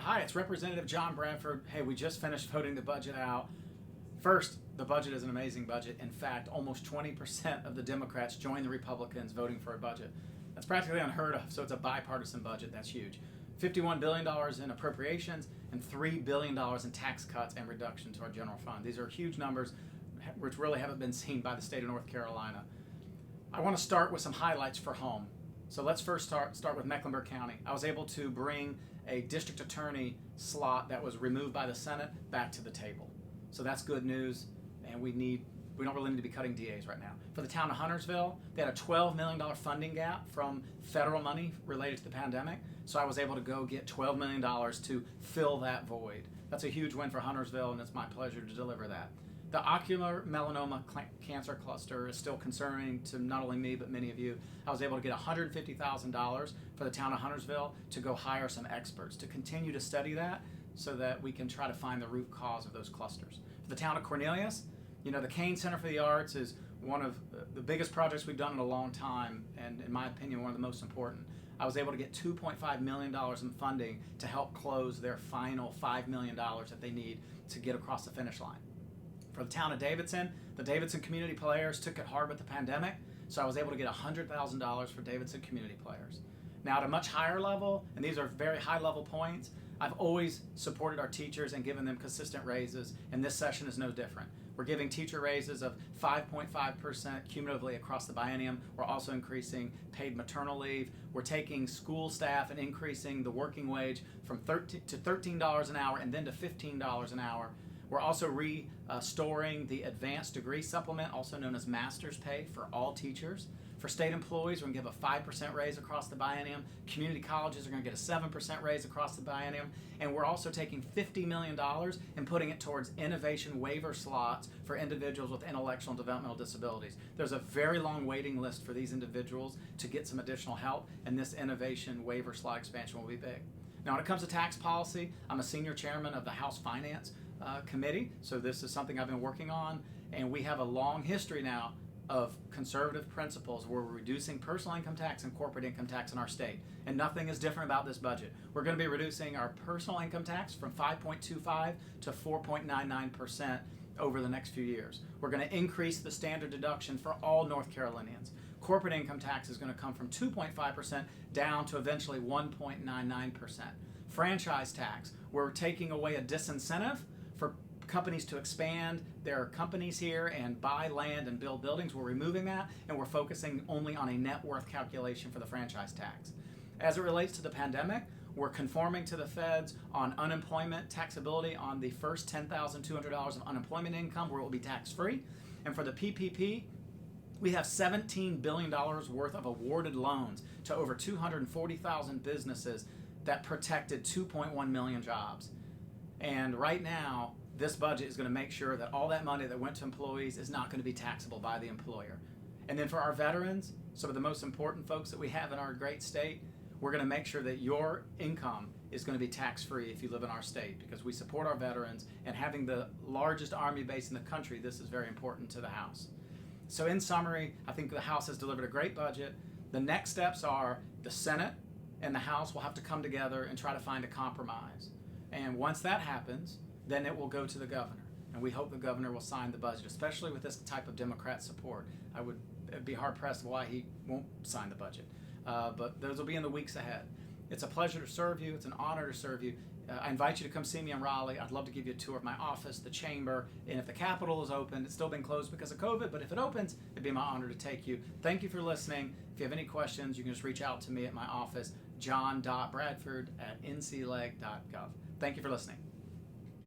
Hi, it's Representative John Bradford. Hey, we just finished voting the budget out. First, the budget is an amazing budget. In fact, almost 20% of the Democrats joined the Republicans voting for a budget. That's practically unheard of, so it's a bipartisan budget. That's huge. $51 billion in appropriations and $3 billion in tax cuts and reduction to our general fund. These are huge numbers which really haven't been seen by the state of North Carolina. I want to start with some highlights for home. So let's first start with Mecklenburg County. I was able to bring a district attorney slot that was removed by the Senate back to the table. So that's good news, and we don't really need to be cutting DAs right now. For the town of Huntersville, they had a $12 million funding gap from federal money related to the pandemic. So I was able to go get $12 million to fill that void. That's a huge win for Huntersville, and it's my pleasure to deliver that. The ocular melanoma cancer cluster is still concerning to not only me, but many of you. I was able to get $150,000 for the town of Huntersville to go hire some experts to continue to study that so that we can try to find the root cause of those clusters. For the town of Cornelius, the Kane Center for the Arts is one of the biggest projects we've done in a long time, and in my opinion, one of the most important. I was able to get $2.5 million in funding to help close their final $5 million that they need to get across the finish line. For the town of Davidson, the Davidson community players took it hard with the pandemic, so I was able to get $100,000 for Davidson community players. Now at a much higher level, and these are very high level points, I've always supported our teachers and given them consistent raises, and this session is no different. We're giving teacher raises of 5.5% cumulatively across the biennium. We're also increasing paid maternal leave. We're taking school staff and increasing the working wage from $13 an hour and then to $15 an hour. We're also restoring the advanced degree supplement, also known as master's pay, for all teachers. For state employees, we're going to give a 5% raise across the biennium. Community colleges are going to get a 7% raise across the biennium. And we're also taking $50 million and putting it towards innovation waiver slots for individuals with intellectual and developmental disabilities. There's a very long waiting list for these individuals to get some additional help, and this innovation waiver slot expansion will be big. Now, when it comes to tax policy, I'm a senior chairman of the House Finance Committee, so this is something I've been working on, and we have a long history now of conservative principles where we're reducing personal income tax and corporate income tax in our state, and nothing is different about this budget. We're going to be reducing our personal income tax from 5.25 to 4.99% over the next few years. We're going to increase the standard deduction for all North Carolinians. Corporate income tax is going to come from 2.5% down to eventually 1.99%. Franchise tax, we're taking away a disincentive for companies to expand their companies here and buy land and build buildings. We're removing that, and we're focusing only on a net worth calculation for the franchise tax. As it relates to the pandemic, we're conforming to the feds on unemployment taxability on the first $10,200 of unemployment income, where it will be tax-free. And for the PPP, we have $17 billion worth of awarded loans to over 240,000 businesses that protected 2.1 million jobs. And right now, this budget is going to make sure that all that money that went to employees is not going to be taxable by the employer. And then for our veterans, some of the most important folks that we have in our great state, we're going to make sure that your income is going to be tax-free if you live in our state, because we support our veterans, and having the largest Army base in the country, this is very important to the House. So in summary, I think the House has delivered a great budget. The next steps are the Senate and the House will have to come together and try to find a compromise. And once that happens, then it will go to the governor. And we hope the governor will sign the budget, especially with this type of Democrat support. It'd be hard-pressed why he won't sign the budget. But those will be in the weeks ahead. It's a pleasure to serve you. It's an honor to serve you. I invite you to come see me in Raleigh. I'd love to give you a tour of my office, the chamber, and if the Capitol is open, it's still been closed because of COVID, but if it opens, it'd be my honor to take you. Thank you for listening. If you have any questions, you can just reach out to me at my office, john.bradford@ncleg.gov. Thank you for listening.